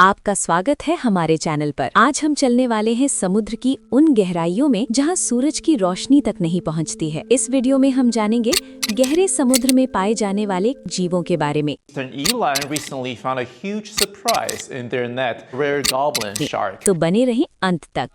आपका स्वागत है हमारे चैनल पर। आज हम चलने वाले हैं समुद्र की उन गहराइयों में जहां सूरज की रोशनी तक नहीं पहुंचती है। इस वीडियो में हम जानेंगे गहरे समुद्र में पाए जाने वाले जीवों के बारे में। recently found a huge surprise in their net, rare goblin shark. तो बने रहें अंत तक।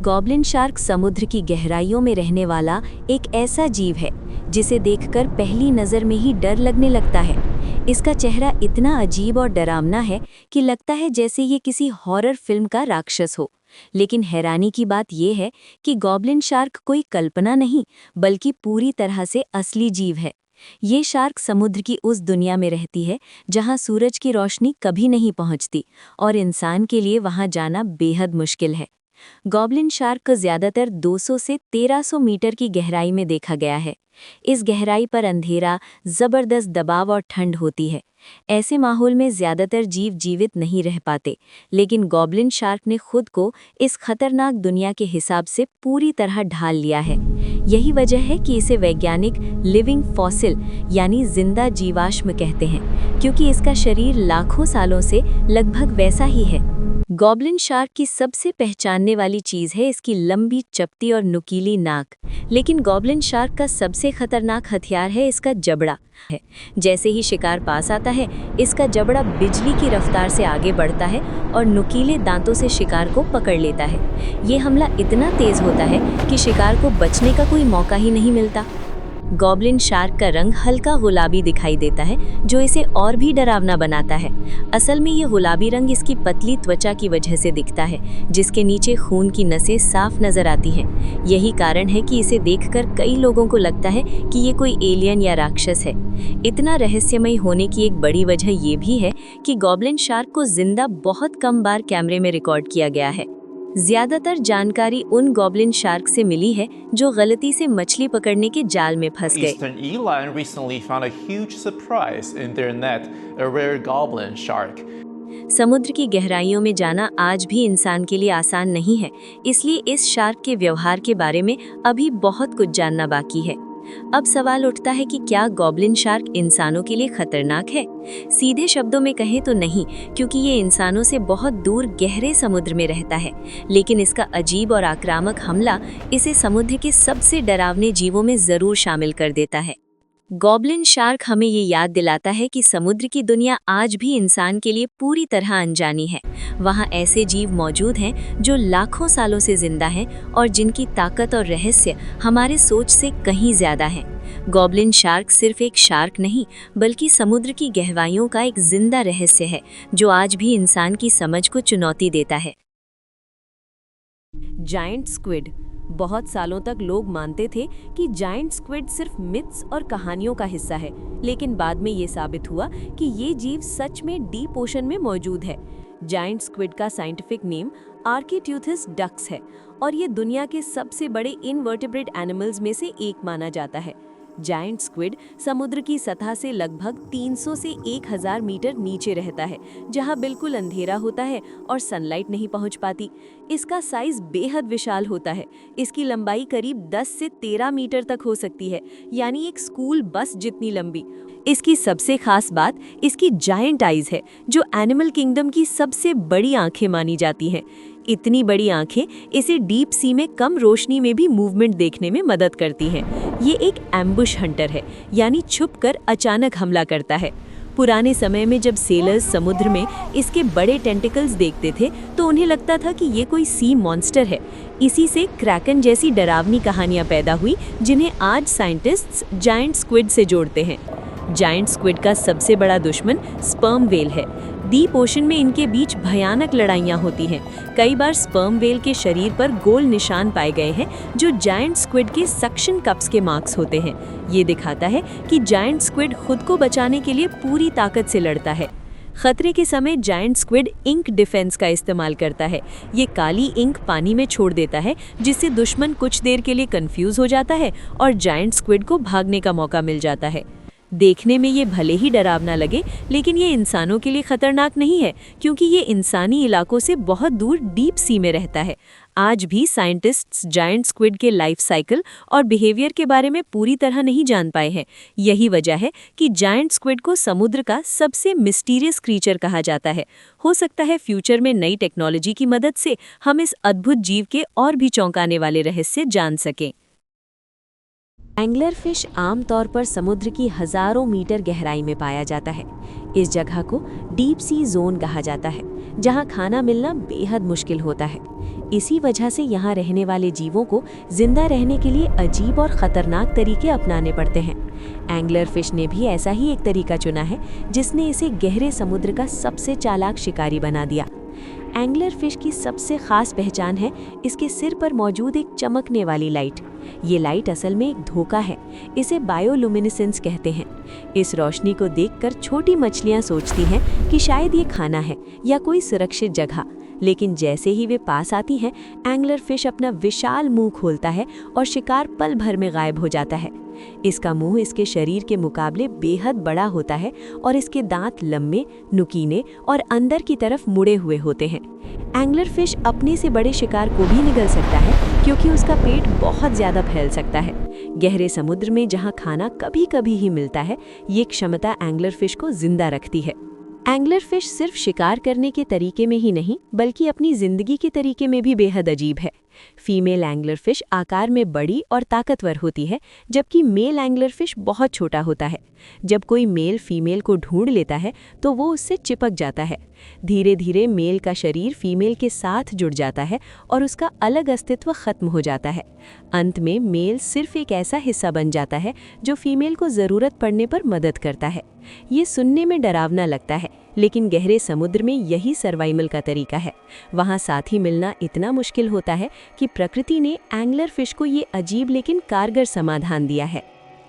गॉब्लिन शार्क समुद्र की गहराइयों में रहने वाला एक ऐसा जीव है जिसे देखकर पहली नजर में ही डर लगने लगता है। इसका चेहरा इतना अजीब और डरावना है कि लगता है जैसे ये किसी हॉरर फिल्म का राक्षस हो। लेकिन हैरानी की बात यह है कि गॉब्लिन शार्क कोई कल्पना नहीं बल्कि पूरी तरह से असली जीव है। ये शार्क समुद्र की उस दुनिया में रहती है जहां सूरज की रोशनी कभी नहीं पहुंचती और इंसान के लिए वहां जाना बेहद मुश्किल है। गॉब्लिन शार्क को ज्यादातर 200 से 1300 मीटर की गहराई में देखा गया है। इस गहराई पर अंधेरा, जबरदस्त दबाव और ठंड होती है। ऐसे माहौल में ज्यादातर जीव जीवित नहीं रह पाते, लेकिन गॉब्लिन शार्क ने खुद को इस खतरनाक दुनिया के हिसाब से पूरी तरह ढाल लिया है। यही वजह है कि इसे वैज्ञानिक लिविंग फॉसिल यानी जिंदा जीवाश्म कहते हैं, क्योंकि इसका शरीर लाखों सालों से लगभग वैसा ही है। गॉब्लिन शार्क की सबसे पहचानने वाली चीज है इसकी लंबी, चपटी और नुकीली नाक। लेकिन गॉब्लिन शार्क का सबसे खतरनाक हथियार है इसका जबड़ा है। जैसे ही शिकार पास आता है, इसका जबड़ा बिजली की रफ्तार से आगे बढ़ता है और नुकीले दांतों से शिकार को पकड़ लेता है। ये हमला इतना तेज होता है कि शिकार को बचने का कोई मौका ही नहीं मिलता। गॉब्लिन शार्क का रंग हल्का गुलाबी दिखाई देता है, जो इसे और भी डरावना बनाता है। असल में ये गुलाबी रंग इसकी पतली त्वचा की वजह से दिखता है, जिसके नीचे खून की नसें साफ नजर आती हैं। यही कारण है कि इसे देखकर कई लोगों को लगता है कि ये कोई एलियन या राक्षस है। इतना रहस्यमय होने की एक बड़ी वजह ये भी है कि गॉब्लिन शार्क को जिंदा बहुत कम बार कैमरे में रिकॉर्ड किया गया है। ज्यादातर जानकारी उन गॉब्लिन शार्क से मिली है जो गलती से मछली पकड़ने के जाल में फंस गए। Eastern Eline recently found a huge surprise in their net, a rare goblin shark. समुद्र की गहराइयों में जाना आज भी इंसान के लिए आसान नहीं है, इसलिए इस शार्क के व्यवहार के बारे में अभी बहुत कुछ जानना बाकी है। अब सवाल उठता है कि क्या गॉब्लिन शार्क इंसानों के लिए खतरनाक है? सीधे शब्दों में कहें तो नहीं, क्योंकि ये इंसानों से बहुत दूर गहरे समुद्र में रहता है। लेकिन इसका अजीब और आक्रामक हमला इसे समुद्र के सबसे डरावने जीवों में जरूर शामिल कर देता है। गॉब्लिन शार्क हमें ये याद दिलाता है कि समुद्र की दुनिया आज भी इंसान के लिए पूरी तरह अनजानी है। वहाँ ऐसे जीव मौजूद हैं जो लाखों सालों से जिंदा हैं और जिनकी ताकत और रहस्य हमारे सोच से कहीं ज्यादा है। गॉब्लिन शार्क सिर्फ एक शार्क नहीं, बल्कि समुद्र की गहराइयों का एक जिंदा रहस्य है जो आज भी इंसान की समझ को चुनौती देता है। Giant squid. बहुत सालों तक लोग मानते थे कि जायंट स्क्विड सिर्फ मिथ्स और कहानियों का हिस्सा है, लेकिन बाद में ये साबित हुआ कि ये जीव सच में डीप ओशन में मौजूद है। जायंट स्क्विड का साइंटिफिक नेम आर्कीट्यूथिस डक्स है और ये दुनिया के सबसे बड़े इनवर्टेब्रेट एनिमल्स में से एक माना जाता है। जायंट स्क्विड समुद्र की सतह से लगभग 300 से 1000 मीटर नीचे रहता है, जहां बिल्कुल अंधेरा होता है और सनलाइट नहीं पहुंच पाती। इसका साइज बेहद विशाल होता है। इसकी लंबाई करीब 10 से 13 मीटर तक हो सकती है, यानी एक स्कूल बस जितनी लंबी। इसकी सबसे खास बात इसकी जायंट आइज है, जो एनिमल किंगडम की सबसे बड़ी आंखें मानी जाती हैं। इतनी बड़ी आंखें इसे डीप सी में कम रोशनी में भी मूवमेंट देखने में मदद करती हैं। ये एक एम्बुश हंटर है, यानी छुपकर अचानक हमला करता है। पुराने समय में जब सेलर्स समुद्र में इसके बड़े टेंटिकल्स देखते थे तो उन्हें लगता था कि ये कोई सी मॉन्स्टर है। इसी से क्रैकन जैसी डरावनी कहानियां पैदा हुई, जिन्हें आज साइंटिस्ट्स जायंट स्क्विड से जोड़ते हैं। जायंट स्क्विड का सबसे बड़ा दुश्मन स्पर्म वेल है। डीप ओशन में इनके बीच भयानक लड़ाइयाँ होती हैं। कई बार स्पर्म वेल के शरीर पर गोल निशान पाए गए हैं, जो जायंट स्क्विड के सक्शन कप्स के मार्क्स होते हैं। ये दिखाता है कि जायंट स्क्विड खुद को बचाने के लिए पूरी ताकत से लड़ता है। खतरे के समय जायंट स्क्विड इंक डिफेंस का इस्तेमाल करता है। ये काली इंक पानी में छोड़ देता है, जिससे दुश्मन कुछ देर के लिए कंफ्यूज हो जाता है और जायंट स्क्विड को भागने का मौका मिल जाता है। देखने में ये भले ही डरावना लगे, लेकिन ये इंसानों के लिए खतरनाक नहीं है, क्योंकि ये इंसानी इलाकों से बहुत दूर डीप सी में रहता है। आज भी साइंटिस्ट्स जायंट स्क्विड के लाइफ साइकिल और बिहेवियर के बारे में पूरी तरह नहीं जान पाए हैं। यही वजह है कि जायंट स्क्विड को समुद्र का सबसे मिस्टीरियस क्रीचर कहा जाता है। हो सकता है फ्यूचर में नई टेक्नोलॉजी की मदद से हम इस अद्भुत जीव के और भी चौंकाने वाले रहस्य जान सकें। एंगलर फिश आमतौर पर समुद्र की हजारों मीटर गहराई में पाया जाता है। इस जगह को डीप सी जोन कहा जाता है, जहां खाना मिलना बेहद मुश्किल होता है। इसी वजह से यहाँ रहने वाले जीवों को जिंदा रहने के लिए अजीब और खतरनाक तरीके अपनाने पड़ते हैं। एंगलर फिश ने भी ऐसा ही एक तरीका चुना है, जिसने इसे गहरे समुद्र का सबसे चालाक शिकारी बना दिया। एंगलर फिश की सबसे खास पहचान है इसके सिर पर मौजूद एक चमकने वाली लाइट। ये लाइट असल में एक धोखा है, इसे बायोलुमिनेसेंस कहते हैं। इस रोशनी को देखकर छोटी मछलियां सोचती हैं कि शायद ये खाना है या कोई सुरक्षित जगह, लेकिन जैसे ही वे पास आती हैं, एंगलर फिश अपना विशाल मुंह खोलता है और शिकार पल भर में गायब हो जाता है। इसका मुंह इसके शरीर के मुकाबले बेहद बड़ा होता है और इसके दांत लंबे, नुकीले और अंदर की तरफ मुड़े हुए होते हैं। एंगलर फिश अपने से बड़े शिकार को भी निगल सकता है, क्योंकि उसका पेट बहुत ज्यादा फैल सकता है। गहरे समुद्र में जहां खाना कभी कभी ही मिलता है, ये क्षमता एंगलर फिश को जिंदा रखती है। एंगलर फिश सिर्फ शिकार करने के तरीके में ही नहीं, बल्कि अपनी जिंदगी के तरीके में भी बेहद अजीब है। फीमेल एंगलर फिश आकार में बड़ी और ताकतवर होती है, जबकि मेल एंगलर फिश बहुत छोटा होता है। जब कोई मेल फीमेल को ढूंढ लेता है तो वो उससे चिपक जाता है। धीरे धीरे मेल का शरीर फीमेल के साथ जुड़ जाता है और उसका अलग अस्तित्व खत्म हो जाता है। अंत में मेल सिर्फ एक ऐसा हिस्सा बन जाता है जो फीमेल को ज़रूरत पड़ने पर मदद करता है। ये सुनने में डरावना लगता है, लेकिन गहरे समुद्र में यही सर्वाइवल का तरीका है। वहाँ साथी मिलना इतना मुश्किल होता है कि प्रकृति ने एंगलर फिश को ये अजीब लेकिन कारगर समाधान दिया है।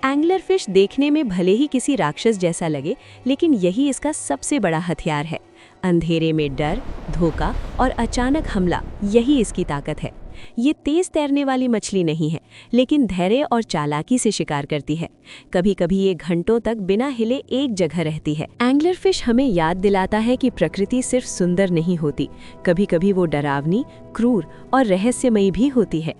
एंगलर फिश देखने में भले ही किसी राक्षस जैसा लगे, लेकिन यही इसका सबसे बड़ा हथियार है। अंधेरे में डर, धोखा और अचानक हमला, यही इसकी ताकत है। ये तेज तैरने वाली मछली नहीं है, लेकिन धैर्य और चालाकी से शिकार करती है। कभी कभी ये घंटों तक बिना हिले एक जगह रहती है। एंगलर फिश हमें याद दिलाता है कि प्रकृति सिर्फ सुंदर नहीं होती, कभी कभी वो डरावनी, क्रूर और रहस्यमयी भी होती है।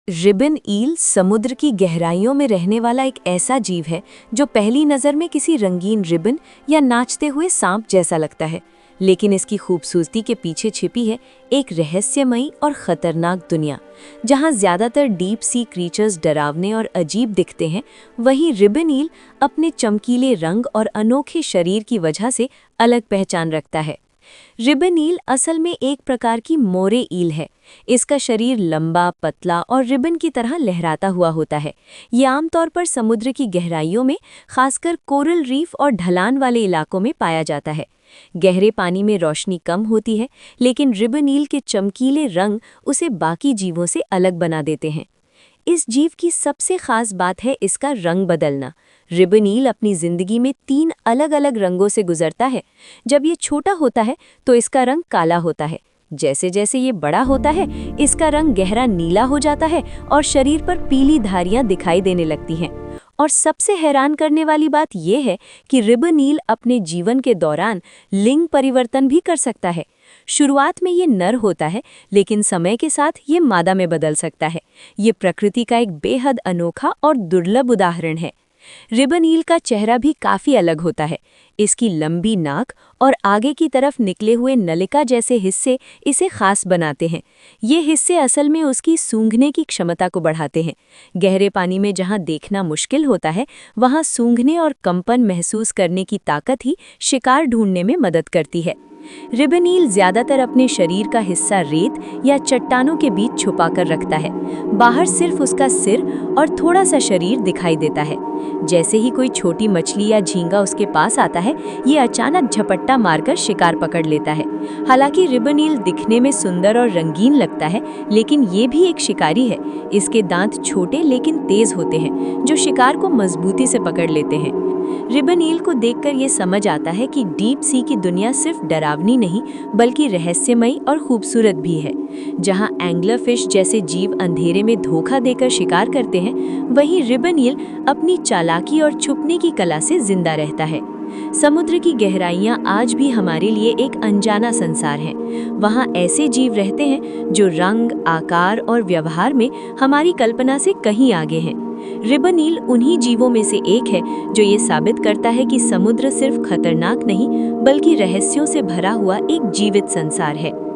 रिबन ईल समुद्र की गहराइयों में रहने वाला एक ऐसा जीव है जो पहली नज़र में किसी रंगीन रिबन या नाचते हुए सांप जैसा लगता है, लेकिन इसकी खूबसूरती के पीछे छिपी है एक रहस्यमयी और ख़तरनाक दुनिया। जहाँ ज़्यादातर डीप सी क्रीचर्स डरावने और अजीब दिखते हैं, वहीं रिबन ईल अपने चमकीले रंग और अनोखे शरीर की वजह से अलग पहचान रखता है। रिबन ईल असल में एक प्रकार की मोरे ईल है। इसका शरीर लंबा, पतला और रिबन की तरह लहराता हुआ होता है। ये आमतौर पर समुद्र की गहराइयों में, खासकर कोरल रीफ और ढलान वाले इलाकों में पाया जाता है। गहरे पानी में रोशनी कम होती है, लेकिन रिबन ईल के चमकीले रंग उसे बाकी जीवों से अलग बना देते हैं। इस जीव की सबसे खास बात है इसका रंग बदलना। रिबन ईल अपनी जिंदगी में 3 अलग-अलग रंगों से गुजरता है। जब ये छोटा होता है तो इसका रंग काला होता है। जैसे जैसे ये बड़ा होता है, इसका रंग गहरा नीला हो जाता है और शरीर पर पीली धारियां दिखाई देने लगती हैं। और सबसे हैरान करने वाली बात यह है कि रिबन ईल अपने जीवन के दौरान लिंग परिवर्तन भी कर सकता है। शुरुआत में ये नर होता है, लेकिन समय के साथ ये मादा में बदल सकता है। ये प्रकृति का एक बेहद अनोखा और दुर्लभ उदाहरण है। रिबन ईल का चेहरा भी काफी अलग होता है। इसकी लंबी नाक और आगे की तरफ निकले हुए नलिका जैसे हिस्से इसे खास बनाते हैं। ये हिस्से असल में उसकी सूंघने की क्षमता को बढ़ाते हैं। गहरे पानी में जहां देखना मुश्किल होता है, वहां सूंघने और कंपन महसूस करने की ताकत ही शिकार ढूंढने में मदद करती है। रिबन ईल ज्यादातर अपने शरीर का हिस्सा रेत या चट्टानों के बीच छुपा कर रखता है। बाहर सिर्फ उसका सिर और थोड़ा सा शरीर दिखाई देता है। जैसे ही कोई छोटी मछली या झींगा उसके पास आता है, ये अचानक झपट्टा मारकर शिकार पकड़ लेता है। हालांकि रिबन ईल दिखने में सुंदर और रंगीन लगता है, लेकिन ये भी एक शिकारी है। इसके दांत छोटे लेकिन तेज होते हैं, जो शिकार को मजबूती से पकड़ लेते हैं। रिबन ईल को देखकर ये समझ आता है कि डीप सी की दुनिया सिर्फ डरावनी डरावनी नहीं बल्कि रहस्यमयी और खूबसूरत भी है। जहां एंग्लरफिश जैसे जीव अंधेरे में धोखा देकर शिकार करते हैं, वहीं रिबन ईल अपनी चालाकी और छुपने की कला से जिंदा रहता है। समुद्र की गहराइयां आज भी हमारे लिए एक अनजाना संसार है। वहां ऐसे जीव रहते हैं जो रंग, आकार और व्यवहार में हमारी कल्पना से कहीं आगे हैं। रिबन ईल उन्हीं जीवों में से एक है जो ये साबित करता है कि समुद्र सिर्फ खतरनाक नहीं बल्कि रहस्यों से भरा हुआ एक जीवित संसार है।